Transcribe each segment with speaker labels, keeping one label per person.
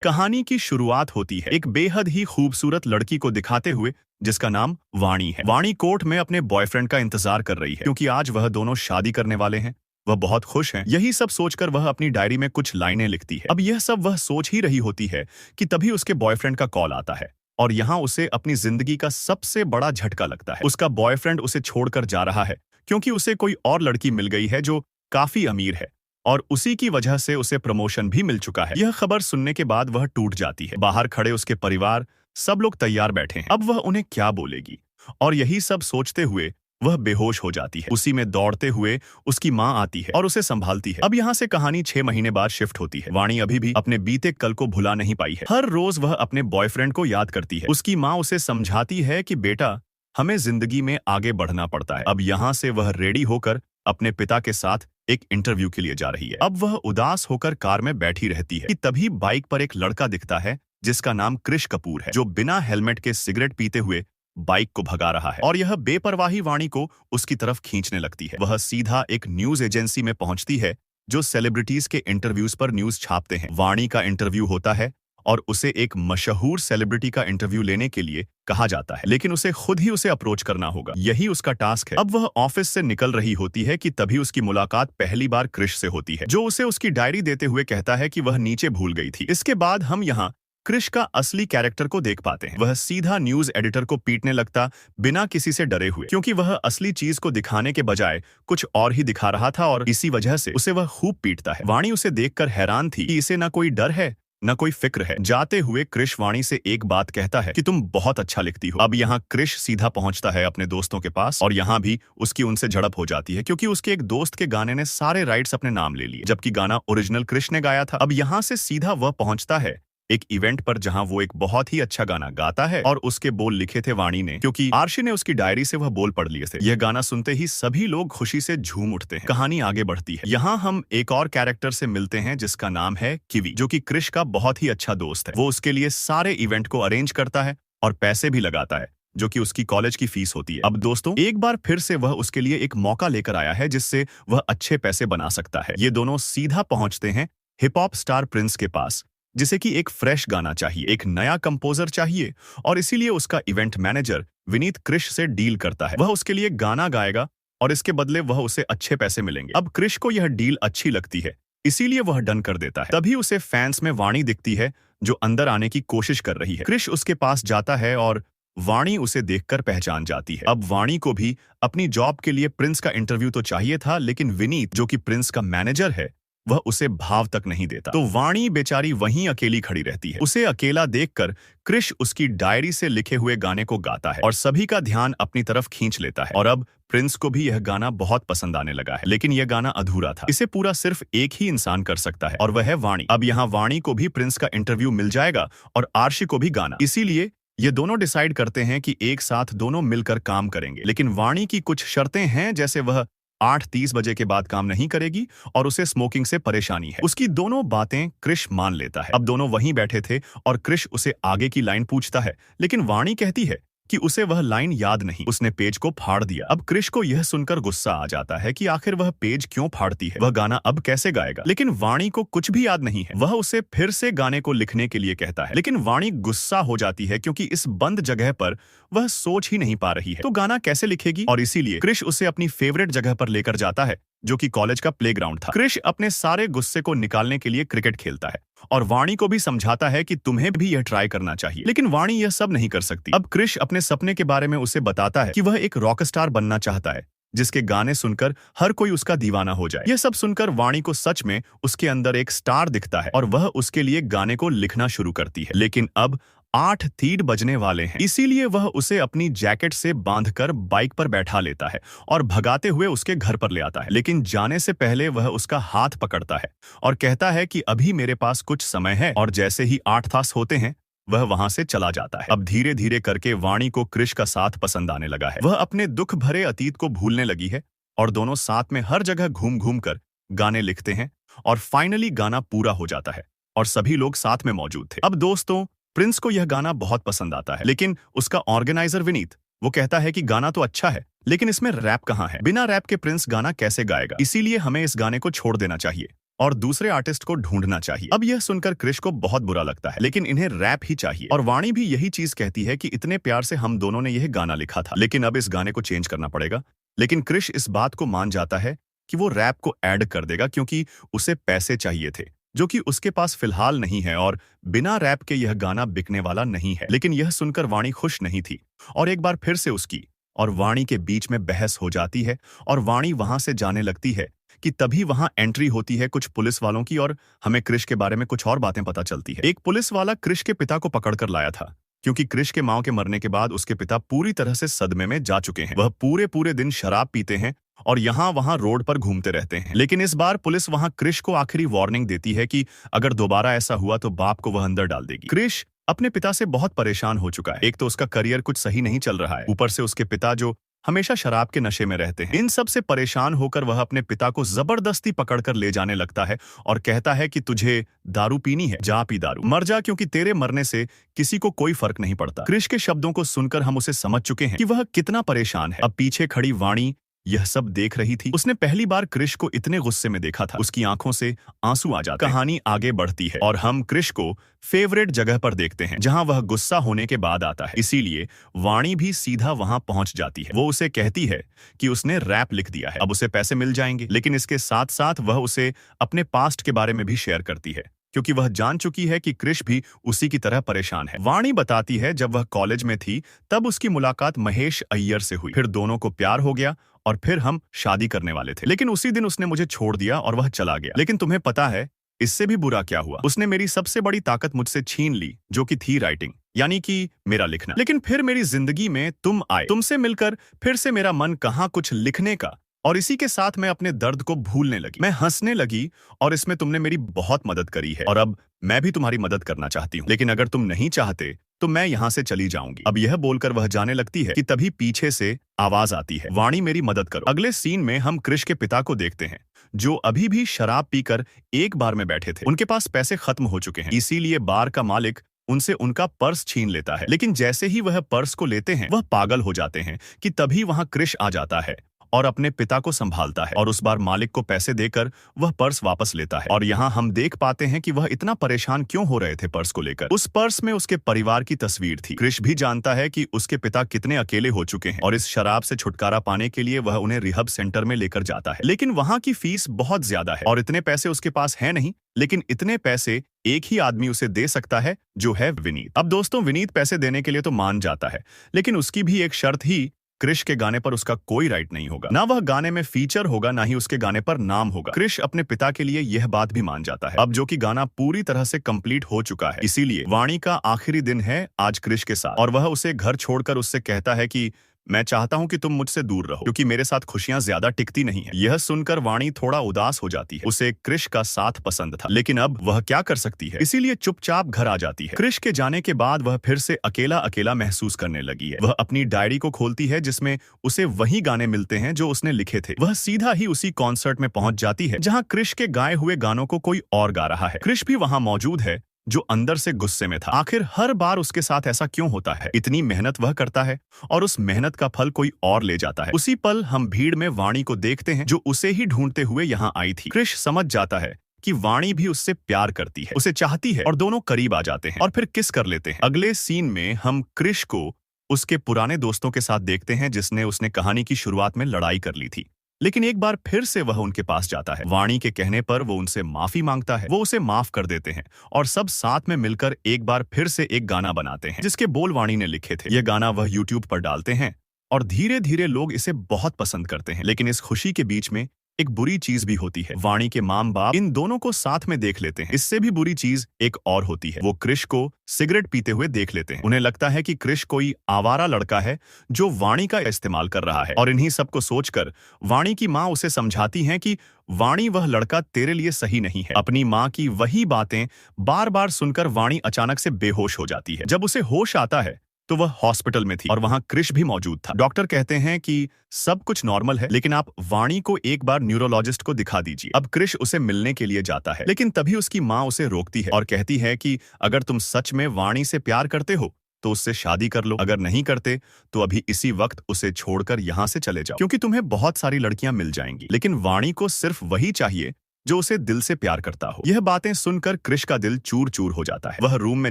Speaker 1: कहानी की शुरुआत होती है एक बेहद ही खूबसूरत लड़की को दिखाते हुए जिसका नाम वाणी है। वाणी कोर्ट में अपने बॉयफ्रेंड का इंतजार कर रही है क्योंकि आज वह दोनों शादी करने वाले हैं। वह बहुत खुश हैं। यही सब सोचकर वह अपनी डायरी में कुछ लाइनें लिखती है। अब यह सब वह सोच ही रही होती है कि तभी उसके बॉयफ्रेंड का कॉल आता है और यहाँ उसे अपनी जिंदगी का सबसे बड़ा झटका लगता है। उसका बॉयफ्रेंड उसे छोड़कर जा रहा है क्योंकि उसे कोई और लड़की मिल गई है जो काफी अमीर है और उसी की वजह से उसे प्रमोशन भी मिल चुका है। यह खबर सुनने के बाद वह टूट जाती है। बाहर खड़े उसके परिवार सब लोग तैयार बैठे हैं। अब वह उन्हें क्या बोलेगी और यही सब सोचते हुए वह बेहोश हो जाती है। उसी में दौड़ते हुए उसकी माँ आती है और उसे संभालती है। अब यहाँ से कहानी 6 महीने बाद शिफ्ट होती है। वाणी अभी भी अपने बीते कल को भुला नहीं पाई है। हर रोज वह अपने बॉयफ्रेंड को याद करती है। उसकी माँ उसे समझाती है कि बेटा हमें जिंदगी में आगे बढ़ना पड़ता है। अब यहाँ से वह रेडी होकर अपने पिता के साथ एक इंटरव्यू के लिए जा रही है। अब वह उदास होकर कार में बैठी रहती है कि तभी बाइक पर एक लड़का दिखता है जिसका नाम कृष कपूर है, जो बिना हेलमेट के सिगरेट पीते हुए बाइक को भगा रहा है और यह बेपरवाही वाणी को उसकी तरफ खींचने लगती है। वह सीधा एक न्यूज एजेंसी में पहुंचती है जो सेलिब्रिटीज के इंटरव्यूज पर न्यूज छापते हैं। वाणी का इंटरव्यू होता है और उसे एक मशहूर सेलिब्रिटी का इंटरव्यू लेने के लिए कहा जाता है, लेकिन उसे खुद ही उसे अप्रोच करना होगा। यही उसका टास्क है। अब वह ऑफिस से निकल रही होती है कि तभी उसकी मुलाकात पहली बार कृष से होती है, जो उसे उसकी डायरी देते हुए कहता है कि वह नीचे भूल गई थी। इसके बाद हम यहाँ कृष का असली कैरेक्टर को देख पाते हैं। वह सीधा न्यूज एडिटर को पीटने लगता बिना किसी से डरे हुए, क्योंकि वह असली चीज को दिखाने के बजाय कुछ और ही दिखा रहा था और इसी वजह से उसे वह खूब पीटता है। वाणी उसे देखकर हैरान थी कि इसे न कोई डर है न कोई फिक्र है। जाते हुए कृष वाणी से एक बात कहता है कि तुम बहुत अच्छा लिखती हो। अब यहाँ कृष सीधा पहुंचता है अपने दोस्तों के पास और यहाँ भी उसकी उनसे झड़प हो जाती है क्योंकि उसके एक दोस्त के गाने ने सारे राइट्स अपने नाम ले लिए, जबकि गाना ओरिजिनल कृष ने गाया था। अब यहाँ से सीधा वह पहुंचता है एक इवेंट पर जहां वो एक बहुत ही अच्छा गाना गाता है और उसके बोल लिखे थे वाणी ने, क्योंकि आर्शी ने उसकी डायरी से वह बोल पढ़ लिए थे। यह गाना सुनते ही सभी लोग खुशी से झूम उठते हैं। कहानी आगे बढ़ती है। यहाँ हम एक और कैरेक्टर से मिलते हैं जिसका नाम है किवी, जो कि कृष का बहुत ही अच्छा दोस्त है। वो उसके लिए सारे इवेंट को अरेंज करता है और पैसे भी लगाता है जो कि उसकी कॉलेज की फीस होती है। अब दोस्तों एक बार फिर से वह उसके लिए एक मौका लेकर आया है जिससे वह अच्छे पैसे बना सकता है। ये दोनों सीधा पहुंचते हैं हिप हॉप स्टार प्रिंस के पास, जिसे कि एक फ्रेश गाना चाहिए, एक नया कंपोजर चाहिए और इसीलिए उसका इवेंट मैनेजर विनीत कृष से डील करता है। वह उसके लिए गाना गाएगा और इसके बदले वह उसे अच्छे पैसे मिलेंगे। अब कृष को यह डील अच्छी लगती है, इसीलिए वह डन कर देता है। तभी उसे फैंस में वाणी दिखती है जो अंदर आने की कोशिश कर रही है। कृष उसके पास जाता है और वाणी उसे देखकर पहचान जाती है। अब वाणी को भी अपनी जॉब के लिए प्रिंस का इंटरव्यू तो चाहिए था, लेकिन विनीत जो कि प्रिंस का मैनेजर है वह उसे भाव तक नहीं देता, तो वाणी बेचारी वहीं अकेली खड़ी रहती है। उसे अकेला देखकर कृष उसकी डायरी से लिखे हुए गाने को गाता है और सभी का ध्यान अपनी तरफ खींच लेता है। और अब प्रिंस को भी यह गाना बहुत पसंद आने लगा है, लेकिन यह गाना अधूरा था। इसे पूरा सिर्फ एक ही इंसान कर सकता है और वह है वाणी। अब यहाँ वाणी को भी प्रिंस का इंटरव्यू मिल जाएगा और आर्शी को भी गाना, इसीलिए ये दोनों डिसाइड करते हैं कि एक साथ दोनों मिलकर काम करेंगे। लेकिन वाणी की कुछ शर्तें हैं, जैसे वह 8:30 बजे के बाद काम नहीं करेगी और उसे स्मोकिंग से परेशानी है। उसकी दोनों बातें कृष मान लेता है। अब दोनों वहीं बैठे थे और कृष उसे आगे की लाइन पूछता है, लेकिन वाणी कहती है कि उसे वह लाइन याद नहीं, उसने पेज को फाड़ दिया। अब कृष को यह सुनकर गुस्सा आ जाता है कि आखिर वह पेज क्यों फाड़ती है, वह गाना अब कैसे गाएगा। लेकिन वाणी को कुछ भी याद नहीं है। वह उसे फिर से गाने को लिखने के लिए कहता है, लेकिन वाणी गुस्सा हो जाती है क्योंकि इस बंद जगह पर वह सोच ही नहीं पा रही है, तो गाना कैसे लिखेगी। और इसीलिए कृष उसे अपनी फेवरेट जगह पर लेकर जाता है जो कि कॉलेज का प्लेग्राउंड था। कृष अपने सारे गुस्से को निकालने के लिए क्रिकेट खेलता है और वाणी को भी समझाता है कि तुम्हें भी यह ट्राई करना चाहिए, लेकिन वाणी यह सब नहीं कर सकती। अब कृष अपने सपने के बारे में उसे बताता है कि वह एक रॉकस्टार बनना चाहता है जिसके गाने सुनकर हर कोई उसका दीवाना हो जाए। यह सब सुनकर वाणी को सच में उसके अंदर एक स्टार दिखता है और वह उसके लिए गाने को लिखना शुरू करती है। लेकिन अब 8:30 बजने वाले हैं, इसीलिए वह उसे अपनी जैकेट से बांधकर बाइक पर बैठा लेता है और भगाते हुए उसके घर पर ले आता है। लेकिन जाने से पहले वह उसका हाथ पकड़ता है और कहता है कि अभी मेरे पास कुछ समय है, और जैसे ही 8 तास होते हैं वह वहां से चला जाता है। अब धीरे धीरे करके वाणी को कृष का साथ पसंद आने लगा है। वह अपने दुख भरे अतीत को भूलने लगी है और दोनों साथ में हर जगह घूम घूम कर गाने लिखते हैं और फाइनली गाना पूरा हो जाता है और सभी लोग साथ में मौजूद थे। अब दोस्तों प्रिंस को यह गाना बहुत पसंद आता है, लेकिन उसका ऑर्गेनाइजर विनीत वो कहता है कि गाना तो अच्छा है, लेकिन इसमें रैप कहाँ है। बिना रैप के प्रिंस गाना कैसे गाएगा, इसीलिए हमें इस गाने को छोड़ देना चाहिए और दूसरे आर्टिस्ट को ढूंढना चाहिए। अब यह सुनकर क्रिश को बहुत बुरा लगता है, लेकिन इन्हें रैप ही चाहिए और वाणी भी यही चीज कहती है कि इतने प्यार से हम दोनों ने यह गाना लिखा था, लेकिन अब इस गाने को चेंज करना पड़ेगा। लेकिन क्रिश इस बात को मान जाता है कि वो रैप को ऐड कर देगा क्योंकि उसे पैसे चाहिए थे, जो कि उसके पास फिलहाल नहीं है और बिना रैप के यह गाना बिकने वाला नहीं है। लेकिन यह सुनकर वाणी खुश नहीं थी और एक बार फिर से उसकी और वाणी के बीच में बहस हो जाती है और वाणी वहां से जाने लगती है कि तभी वहां एंट्री होती है कुछ पुलिस वालों की और हमें क्रिश के बारे में कुछ और बातें पता चलती है। एक पुलिस वाला क्रिश के पिता को पकड़कर लाया था क्योंकि क्रिश के मां के मरने के बाद उसके पिता पूरी तरह से सदमे में जा चुके हैं। वह पूरे पूरे दिन शराब पीते हैं और यहाँ वहां रोड पर घूमते रहते हैं। लेकिन इस बार पुलिस वहां क्रिश को आखिरी वार्निंग देती है कि अगर दोबारा ऐसा हुआ तो बाप को वह अंदर डाल देगी। क्रिश अपने पिता से बहुत परेशान हो चुका है। एक तो उसका करियर कुछ सही नहीं चल रहा है, ऊपर से उसके पिता जो हमेशा शराब के नशे में रहते हैं। इन सब से परेशान होकर वह अपने पिता को जबरदस्ती पकड़कर ले जाने लगता है और कहता है कि तुझे दारू पीनी है, जा पी दारू, मर जा, क्योंकि तेरे मरने से किसी को कोई फर्क नहीं पड़ता। क्रिश के शब्दों को सुनकर हम उसे समझ चुके हैं कि वह कितना परेशान है। अब पीछे खड़ी वाणी यह सब देख रही थी। उसने पहली बार क्रिश को इतने गुस्से में देखा था। उसकी आंखों से आंसू आ जाते हैं। कहानी आगे बढ़ती है और हम क्रिश को फेवरेट जगह पर देखते हैं जहां वह गुस्सा होने के बाद आता है। इसीलिए वाणी भी सीधा वहां पहुंच जाती है। वो उसे कहती है कि उसने रैप लिख दिया है, अब उसे पैसे मिल जाएंगे। लेकिन इसके साथ साथ वह उसे अपने पास्ट के बारे में भी शेयर करती है क्योंकि वह जान चुकी है कि क्रिश भी उसी की तरह परेशान है। वाणी बताती है जब वह कॉलेज में थी तब उसकी मुलाकात महेश अय्यर से हुई, फिर दोनों को प्यार हो गया और फिर हम शादी करने वाले थे। लेकिन उसी दिन उसने मुझे छोड़ दिया और वह चला गया। लेकिन तुम्हें पता है इससे भी बुरा क्या हुआ? उसने मेरी सबसे बड़ी ताकत मुझसे छीन ली, जो कि थी राइटिंग, यानी कि मेरा लिखना। लेकिन फिर मेरी जिंदगी में तुम आए, तुमसे मिलकर फिर से मेरा मन कहाँ कुछ लिखने का, और इसी के साथ मैं अपने दर्द को भूलने लगी। मैं हंसने लगी और इसमें तुमने मेरी बहुत मदद करी है और अब मैं भी तुम्हारी मदद करना चाहती हूँ। लेकिन अगर तुम नहीं चाहते तो मैं यहाँ से चली जाऊंगी। अब यह बोलकर वह जाने लगती है कि तभी पीछे से आवाज आती है, वाणी मेरी मदद करो। अगले सीन में हम क्रिश के पिता को देखते हैं जो अभी भी शराब पीकर एक बार में बैठे थे। उनके पास पैसे खत्म हो चुके हैं, इसीलिए बार का मालिक उनसे उनका पर्स छीन लेता है। लेकिन जैसे ही वह पर्स को लेते हैं वह पागल हो जाते हैं कि तभी वहां क्रिश आ जाता है और अपने पिता को संभालता है और उस बार मालिक को पैसे देकर वह पर्स वापस लेता है। और यहाँ हम देख पाते हैं कि वह इतना परेशान क्यों हो रहे थे पर्स को लेकर। उस पर्स में उसके परिवार की तस्वीर थी। क्रिश भी जानता है कि उसके पिता कितने अकेले हो चुके हैं और इस शराब से छुटकारा पाने के लिए वह उन्हें रिहब सेंटर में लेकर जाता है। लेकिन वहां की फीस बहुत ज्यादा है और इतने पैसे उसके पास है नहीं। लेकिन इतने पैसे एक ही आदमी उसे दे सकता है, जो है विनीत। अब दोस्तों, विनीत पैसे देने के लिए तो मान जाता है, लेकिन उसकी भी एक शर्त ही, क्रिश के गाने पर उसका कोई राइट नहीं होगा, ना वह गाने में फीचर होगा, ना ही उसके गाने पर नाम होगा। क्रिश अपने पिता के लिए यह बात भी मान जाता है, अब जो कि गाना पूरी तरह से कंप्लीट हो चुका है। इसीलिए वाणी का आखिरी दिन है आज क्रिश के साथ और वह उसे घर छोड़कर उससे कहता है कि मैं चाहता हूं कि तुम मुझसे दूर रहो क्योंकि मेरे साथ खुशियां ज्यादा टिकती नहीं है। यह सुनकर वाणी थोड़ा उदास हो जाती है। उसे क्रिश का साथ पसंद था, लेकिन अब वह क्या कर सकती है, इसीलिए चुपचाप घर आ जाती है। क्रिश के जाने के बाद वह फिर से अकेला अकेला महसूस करने लगी है। वह अपनी डायरी को खोलती है जिसमें उसे वही गाने मिलते हैं जो उसने लिखे थे। वह सीधा ही उसी कॉन्सर्ट में पहुंच जाती है जहां क्रिश के गाए हुए गानों को कोई और गा रहा है। क्रिश भी वहां मौजूद है जो अंदर से गुस्से में था। आखिर हर बार उसके साथ ऐसा क्यों होता है? इतनी मेहनत वह करता है और उस मेहनत का फल कोई और ले जाता है। उसी पल हम भीड़ में वाणी को देखते हैं जो उसे ही ढूंढते हुए यहाँ आई थी। क्रिश समझ जाता है कि वाणी भी उससे प्यार करती है, उसे चाहती है और दोनों करीब आ जाते हैं और फिर किस कर लेते हैं। अगले सीन में हम क्रिश को उसके पुराने दोस्तों के साथ देखते हैं जिसने उसने कहानी की शुरुआत में लड़ाई कर ली थी। लेकिन एक बार फिर से वह उनके पास जाता है। वाणी के कहने पर वो उनसे माफी मांगता है। वो उसे माफ कर देते हैं और सब साथ में मिलकर एक बार फिर से एक गाना बनाते हैं जिसके बोल वाणी ने लिखे थे। यह गाना वह YouTube पर डालते हैं और धीरे धीरे लोग इसे बहुत पसंद करते हैं। लेकिन इस खुशी के बीच में एक बुरी चीज भी होती है। वाणी के माम बाप इन दोनों को साथ में देख लेते हैं। इससे भी बुरी चीज एक और होती है, वो क्रिश को सिगरेट पीते हुए देख लेते हैं। उन्हें लगता है कि क्रिश कोई आवारा लड़का है जो वाणी का इस्तेमाल कर रहा है और इन्हीं सब को सोचकर वाणी की माँ उसे समझाती हैं कि वाणी, वह लड़का तेरे लिए सही नहीं है। अपनी माँ की वही बातें बार बार सुनकर वाणी अचानक से बेहोश हो जाती है। जब उसे होश आता है तो वह हॉस्पिटल में थी और वहां क्रिश भी मौजूद था। डॉक्टर कहते हैं कि सब कुछ नॉर्मल है, लेकिन आप वाणी को एक बार न्यूरोलॉजिस्ट को दिखा दीजिए। अब क्रिश उसे मिलने के लिए जाता है, लेकिन तभी उसकी माँ उसे रोकती है और कहती है कि अगर तुम सच में वाणी से प्यार करते हो तो उससे शादी कर लो, अगर नहीं करते तो अभी इसी वक्त उसे छोड़कर यहाँ से चले जाओ, क्योंकि तुम्हें बहुत सारी लड़कियां मिल जाएंगी, लेकिन वाणी को सिर्फ वही चाहिए जो उसे दिल से प्यार करता हो। यह बातें सुनकर कृष का दिल चूर चूर हो जाता है। वह रूम में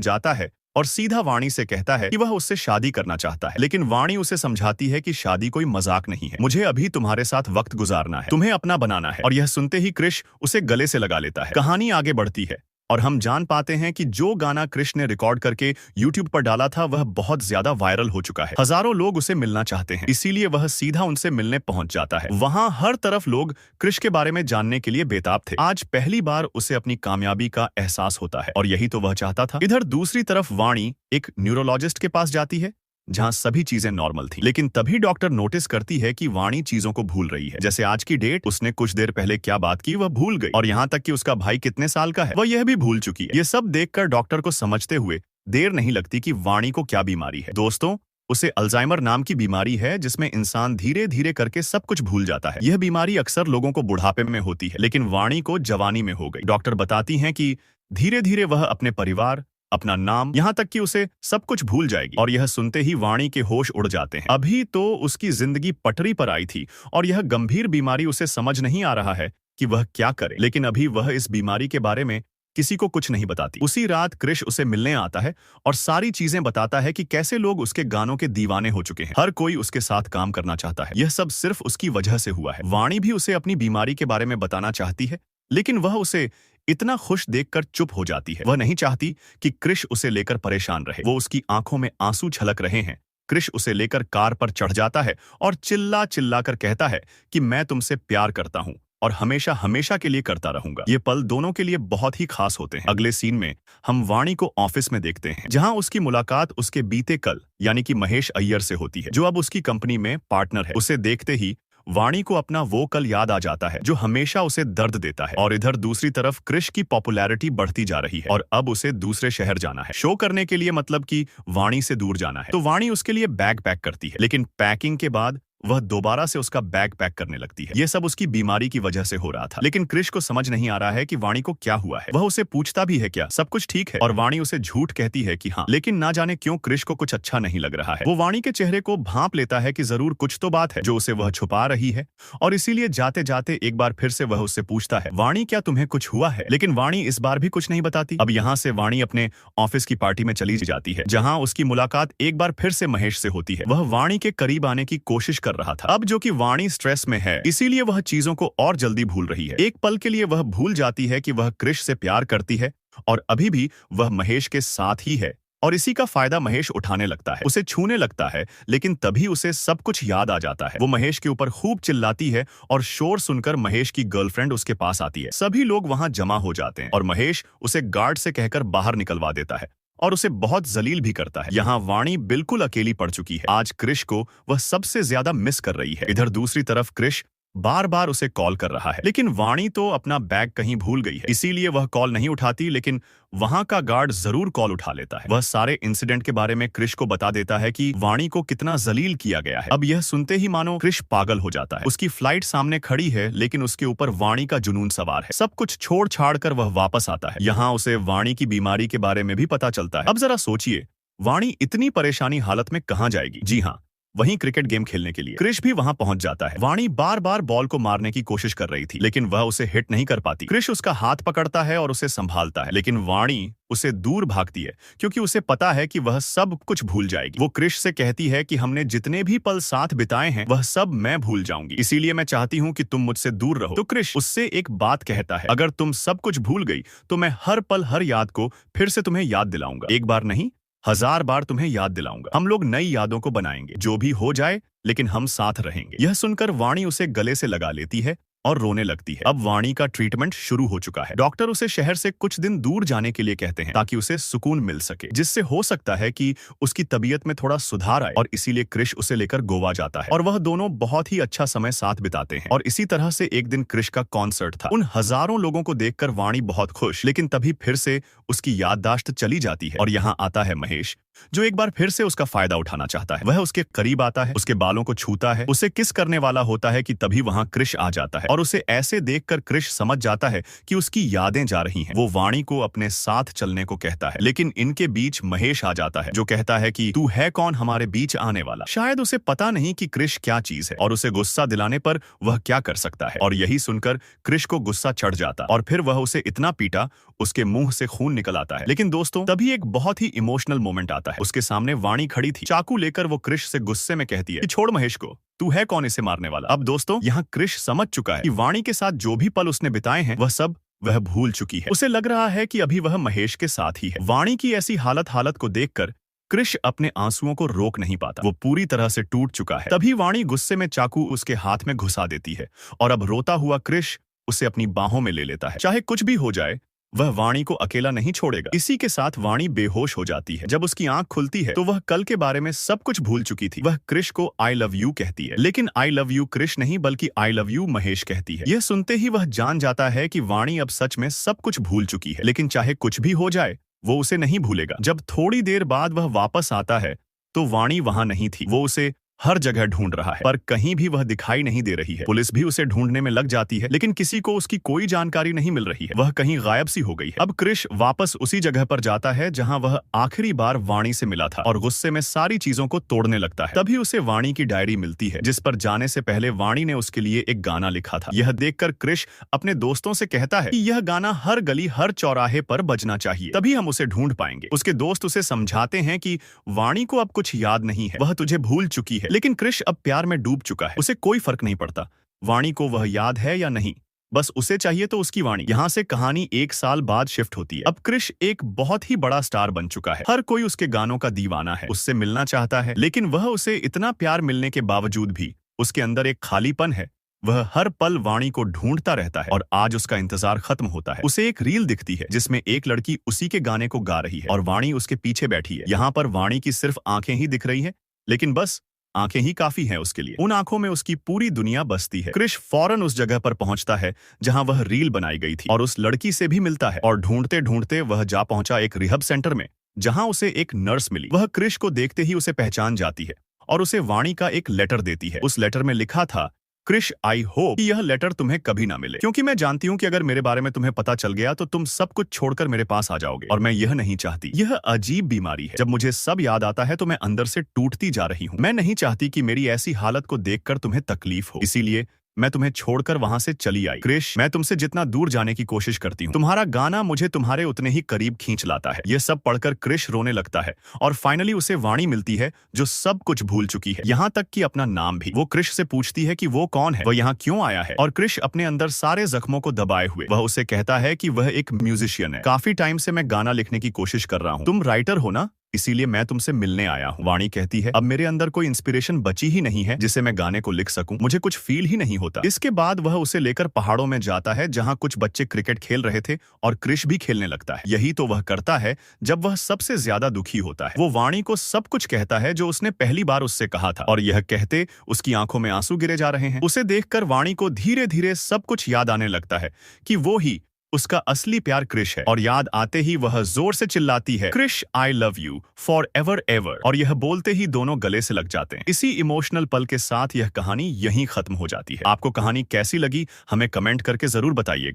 Speaker 1: जाता है और सीधा वाणी से कहता है कि वह उससे शादी करना चाहता है, लेकिन वाणी उसे समझाती है कि शादी कोई मजाक नहीं है, मुझे अभी तुम्हारे साथ वक्त गुजारना है, तुम्हें अपना बनाना है। और यह सुनते ही कृष उसे गले से लगा लेता है। कहानी आगे बढ़ती है और हम जान पाते हैं कि जो गाना कृष ने रिकॉर्ड करके YouTube पर डाला था वह बहुत ज्यादा वायरल हो चुका है। हजारों लोग उसे मिलना चाहते हैं, इसीलिए वह सीधा उनसे मिलने पहुंच जाता है। वहां हर तरफ लोग कृष के बारे में जानने के लिए बेताब थे। आज पहली बार उसे अपनी कामयाबी का एहसास होता है और यही तो वह चाहता था। इधर दूसरी तरफ वाणी एक न्यूरोलॉजिस्ट के पास जाती है जहां सभी चीजें नॉर्मल थी, लेकिन तभी डॉक्टर नोटिस करती है कि वाणी चीजों को भूल रही है। जैसे आज की डेट, उसने कुछ देर पहले क्या बात की वह भूल गई, और यहाँ तक कि उसका भाई कितने साल का है वह यह भी भूल चुकी है। ये सब देखकर डॉक्टर को समझते हुए देर नहीं लगती कि वाणी को क्या बीमारी है। दोस्तों, उसे अल्जाइमर नाम की बीमारी है जिसमें इंसान धीरे धीरे करके सब कुछ भूल जाता है। यह बीमारी अक्सर लोगों को बुढ़ापे में होती है, लेकिन वाणी को जवानी में हो गई। डॉक्टर बताती हैं कि धीरे धीरे वह अपने परिवार, अपना नाम, यहाँ तक कि उसे सब कुछ भूल जाएगी। और यह सुनते ही वाणी के होश उड़ जाते हैं। अभी तो उसकी जिंदगी पटरी पर आई थी और यह गंभीर बीमारी उसे समझ नहीं आ रहा है कि वह क्या करे, लेकिन अभी वह इस बीमारी के बारे में किसी को कुछ नहीं बताती। उसी रात कृष उसे मिलने आता है और सारी चीजें बताता है कि कैसे लोग उसके गानों के दीवाने हो चुके हैं, हर कोई उसके साथ काम करना चाहता है। यह सब सिर्फ उसकी वजह से हुआ है। वाणी भी उसे अपनी बीमारी के बारे में बताना चाहती है, लेकिन वह उसे इतना खुश देखकर चुप हो जाती है। वह नहीं चाहती कि कृष उसे लेकर परेशान रहे। वो उसकी आंखों में आंसू छलक रहे हैं। कृष उसे लेकर कार पर चढ़ जाता है और चिल्ला चिल्ला कर कहता है कि मैं तुमसे प्यार करता हूं और हमेशा हमेशा के लिए करता रहूंगा। ये पल दोनों के लिए बहुत ही खास होते हैं। अगले सीन में हम वाणी को ऑफिस में देखते हैं, जहां उसकी मुलाकात उसके बीते कल यानी कि महेश अय्यर से होती है, जो अब उसकी कंपनी में पार्टनर है। उसे देखते ही वाणी को अपना वो कल याद आ जाता है जो हमेशा उसे दर्द देता है। और इधर दूसरी तरफ कृष की पॉपुलैरिटी बढ़ती जा रही है और अब उसे दूसरे शहर जाना है शो करने के लिए, मतलब कि वाणी से दूर जाना है। तो वाणी उसके लिए बैग पैक करती है, लेकिन पैकिंग के बाद वह दोबारा से उसका बैग पैक करने लगती है। यह सब उसकी बीमारी की वजह से हो रहा था, लेकिन कृष को समझ नहीं आ रहा है कि वाणी को क्या हुआ है। वह उसे पूछता भी है क्या सब कुछ ठीक है, और वाणी उसे झूठ कहती है कि हाँ, लेकिन ना जाने क्यों कृष को कुछ अच्छा नहीं लग रहा है। वो वाणी के चेहरे को भांप लेता है कि जरूर कुछ तो बात है जो उसे वह छुपा रही है, और इसीलिए जाते जाते एक बार फिर से वह उससे पूछता है, वाणी क्या तुम्हें कुछ हुआ है? लेकिन वाणी इस बार भी कुछ नहीं बताती। अब यहाँ से वाणी अपने ऑफिस की पार्टी में चली जाती है, जहाँ उसकी मुलाकात एक बार फिर से महेश से होती है। वह वाणी के करीब आने की कोशिश कर रहा था, अब जो कि वाणी स्ट्रेस में है, इसीलिए वह चीजों को और जल्दी भूल रही है। एक पल के लिए वह भूल जाती है कि वह कृष से प्यार करती है और अभी भी वह महेश के साथ ही है, और इसी का फायदा महेश उठाने लगता है, उसे छूने लगता है। लेकिन तभी उसे सब कुछ याद आ जाता है। वो महेश के ऊपर खूब चिल्लाती है और शोर सुनकर महेश की गर्लफ्रेंड उसके पास आती है। सभी लोग वहां जमा हो जाते हैं और महेश उसे गार्ड से कहकर बाहर निकलवा देता है और उसे बहुत जलील भी करता है। यहाँ वाणी बिल्कुल अकेली पड़ चुकी है। आज कृष को वह सबसे ज्यादा मिस कर रही है। इधर दूसरी तरफ कृष बार बार उसे कॉल कर रहा है, लेकिन वाणी तो अपना बैग कहीं भूल गई है, इसीलिए वह कॉल नहीं उठाती। लेकिन वहां का गार्ड जरूर कॉल उठा लेता है। वह सारे इंसिडेंट के बारे में कृष को बता देता है कि वाणी को कितना जलील किया गया है। अब यह सुनते ही मानो कृष पागल हो जाता है। उसकी फ्लाइट सामने खड़ी है, लेकिन उसके ऊपर वाणी का जुनून सवार है। सब कुछ छोड़ छाड़ कर वह वापस आता है। यहाँ उसे वाणी की बीमारी के बारे में भी पता चलता है। अब जरा सोचिए, वाणी इतनी परेशानी हालत में कहाँ जाएगी? जी हाँ, वहीं क्रिकेट गेम खेलने के लिए। कृष भी वहां पहुंच जाता है। वाणी बार बार बॉल को मारने की कोशिश कर रही थी, लेकिन वह उसे हिट नहीं कर पाती। कृष उसका हाथ पकड़ता है और उसे संभालता है, लेकिन वाणी उसे दूर भागती है क्योंकि उसे पता है कि वह सब कुछ भूल जाएगी। वो कृष से कहती है कि हमने जितने भी पल साथ बिताए हैं वह सब मैं भूल जाऊंगी, इसीलिए मैं चाहती हूँ कि तुम मुझसे दूर रहो। तो कृष उससे एक बात कहता है, अगर तुम सब कुछ भूल गई तो मैं हर पल हर याद को फिर से तुम्हें याद दिलाऊंगा। एक बार नहीं, 1000 बार तुम्हें याद दिलाऊंगा। हम लोग नई यादों को बनाएंगे, जो भी हो जाए लेकिन हम साथ रहेंगे। यह सुनकर वाणी उसे गले से लगा लेती है और रोने लगती है। अब वाणी का ट्रीटमेंट शुरू हो चुका है। डॉक्टर उसे शहर से कुछ दिन दूर जाने के लिए कहते हैं ताकि उसे सुकून मिल सके, जिससे हो सकता है कि उसकी तबीयत में थोड़ा सुधार आए। और इसीलिए कृष उसे लेकर गोवा जाता है और वह दोनों बहुत ही अच्छा समय साथ बिताते हैं। और इसी तरह से एक दिन कृष का कॉन्सर्ट था। उन हजारों लोगों को देखकर वाणी बहुत खुश, लेकिन तभी फिर से उसकी याददाश्त चली जाती है। और यहाँ आता है महेश, जो एक बार फिर से उसका फायदा उठाना चाहता है। वह उसके करीब आता है, उसके बालों को छूता है, उसे किस करने वाला होता है कि तभी वहां कृष आ जाता है और और उसे ऐसे देखकर कृष समझ जाता है कि उसकी यादें जा रही हैं। वो वाणी को अपने साथ चलने को कहता है, लेकिन इनके बीच महेश आ जाता है जो कहता है कि तू है कौन हमारे बीच आने वाला। शायद उसे पता नहीं कि कृष क्या चीज है और उसे गुस्सा दिलाने पर वह क्या कर सकता है। और यही सुनकर कृष को गुस्सा चढ़ जाता और फिर वह उसे इतना पीटा उसके मुंह से खून निकल आता है। लेकिन दोस्तों तभी एक बहुत ही इमोशनल मोमेंट आता है। उसके सामने वाणी खड़ी थी, चाकू लेकर वो कृष से गुस्से में कहती है कि छोड़ महेश को, तू है कौन इसे मारने वाला। अब दोस्तों यहाँ कृष समझ चुका है कि वाणी के साथ जो भी पल उसने बिताए हैं वह सब वह भूल चुकी है। उसे लग रहा है कि अभी वह महेश के साथ ही है। वाणी की ऐसी हालत को देखकर कृष अपने आंसुओं को रोक नहीं पाता। वो पूरी तरह से टूट चुका है। तभी वाणी गुस्से में चाकू उसके हाथ में घुसा देती है और अब रोता हुआ कृष उसे अपनी बाहों में ले लेता है। चाहे कुछ भी हो जाए वह वाणी को अकेला नहीं छोड़ेगा। इसी के साथ वाणी बेहोश हो जाती है। जब उसकी आंख खुलती है तो वह कल के बारे में सब कुछ भूल चुकी थी। वह कृष को आई लव यू कहती है, लेकिन आई लव यू कृष नहीं बल्कि आई लव यू महेश कहती है। यह सुनते ही वह जान जाता है कि वाणी अब सच में सब कुछ भूल चुकी है, लेकिन चाहे कुछ भी हो जाए वो उसे नहीं भूलेगा। जब थोड़ी देर बाद वह वापस आता है तो वाणी वहां नहीं थी। वो उसे हर जगह ढूंढ रहा है पर कहीं भी वह दिखाई नहीं दे रही है। पुलिस भी उसे ढूंढने में लग जाती है, लेकिन किसी को उसकी कोई जानकारी नहीं मिल रही है। वह कहीं गायब सी हो गई है। अब कृष वापस उसी जगह पर जाता है जहां वह आखिरी बार वाणी से मिला था और गुस्से में सारी चीजों को तोड़ने लगता है। तभी उसे वाणी की डायरी मिलती है जिस पर जाने से पहले वाणी ने उसके लिए एक गाना लिखा था। यह देखकर कृष अपने दोस्तों से कहता है कि यह गाना हर गली हर चौराहे पर बजना चाहिए, तभी हम उसे ढूंढ पाएंगे। उसके दोस्त उसे समझाते हैं कि वाणी को अब कुछ याद नहीं है, वह तुझे भूल चुकी है। लेकिन कृष अब प्यार में डूब चुका है। उसे कोई फर्क नहीं पड़ता वाणी को वह याद है या नहीं, बस उसे चाहिए तो उसकी वाणी। यहाँ से कहानी 1 साल बाद शिफ्ट होती है। अब कृष एक बहुत ही बड़ा स्टार बन चुका है। हर कोई उसके गानों का दीवाना है, उससे मिलना चाहता है, लेकिन वह उसे इतना प्यार मिलने के बावजूद भी उसके अंदर एक खालीपन है। वह हर पल वाणी को ढूंढता रहता है और आज उसका इंतजार खत्म होता है। उसे एक रील दिखती है जिसमें एक लड़की उसी के गाने को गा रही है और वाणी उसके पीछे बैठी है। यहाँ पर वाणी की सिर्फ आंखें ही दिख रही है, लेकिन बस आंखें ही काफी हैं उसके लिए। उन आंखों में उसकी पूरी दुनिया बसती है। कृष फौरन उस जगह पर पहुंचता है जहां वह रील बनाई गई थी और उस लड़की से भी मिलता है और ढूंढते ढूंढते वह जा पहुंचा एक रिहब सेंटर में जहां उसे एक नर्स मिली। वह कृष को देखते ही उसे पहचान जाती है और उसे वाणी का एक लेटर देती है। उस लेटर में लिखा था, कृष आई होप कि यह लेटर तुम्हें कभी ना मिले, क्योंकि मैं जानती हूँ कि अगर मेरे बारे में तुम्हें पता चल गया तो तुम सब कुछ छोड़कर मेरे पास आ जाओगे और मैं यह नहीं चाहती। यह अजीब बीमारी है, जब मुझे सब याद आता है तो मैं अंदर से टूटती जा रही हूँ। मैं नहीं चाहती कि मेरी ऐसी हालत को देखकर तुम्हें तकलीफ हो, इसीलिए मैं तुम्हें छोड़कर वहां से चली आई। कृष, मैं तुमसे जितना दूर जाने की कोशिश करती हूँ, तुम्हारा गाना मुझे तुम्हारे उतने ही करीब खींच लाता है। यह सब पढ़कर कृष रोने लगता है और फाइनली उसे वाणी मिलती है जो सब कुछ भूल चुकी है, यहाँ तक कि अपना नाम भी। वो कृष से पूछती है कि वो कौन है, वह यहाँ क्यों आया है, और कृष अपने अंदर सारे जख्मों को दबाए हुए वह उसे कहता है कि वह एक म्यूजिशियन है। काफी टाइम से मैं गाना लिखने की कोशिश कर रहा हूँ, तुम राइटर हो ना, इसीलिए मैं तुमसे मिलने आया हूँ। वाणी कहती है, अब मेरे अंदर कोई इंस्पिरेशन बची ही नहीं है जिसे मैं गाने को लिख सकूं, मुझे कुछ फील ही नहीं होता। इसके बाद वह उसे लेकर पहाड़ों में जाता है जहां कुछ बच्चे क्रिकेट खेल रहे थे और कृष भी खेलने लगता है। यही तो वह करता है जब वह सबसे ज्यादा दुखी होता है। वो वाणी को सब कुछ कहता है जो उसने पहली बार उससे कहा था और यह कहते उसकी आंखों में आंसू गिरे जा रहे हैं। उसे देखकर वाणी को धीरे धीरे सब कुछ याद आने लगता है कि वो ही उसका असली प्यार कृष है और याद आते ही वह जोर से चिल्लाती है, Krish I love you forever ever, और यह बोलते ही दोनों गले से लग जाते हैं। इसी इमोशनल पल के साथ यह कहानी यहीं खत्म हो जाती है। आपको कहानी कैसी लगी हमें कमेंट करके जरूर बताइएगा।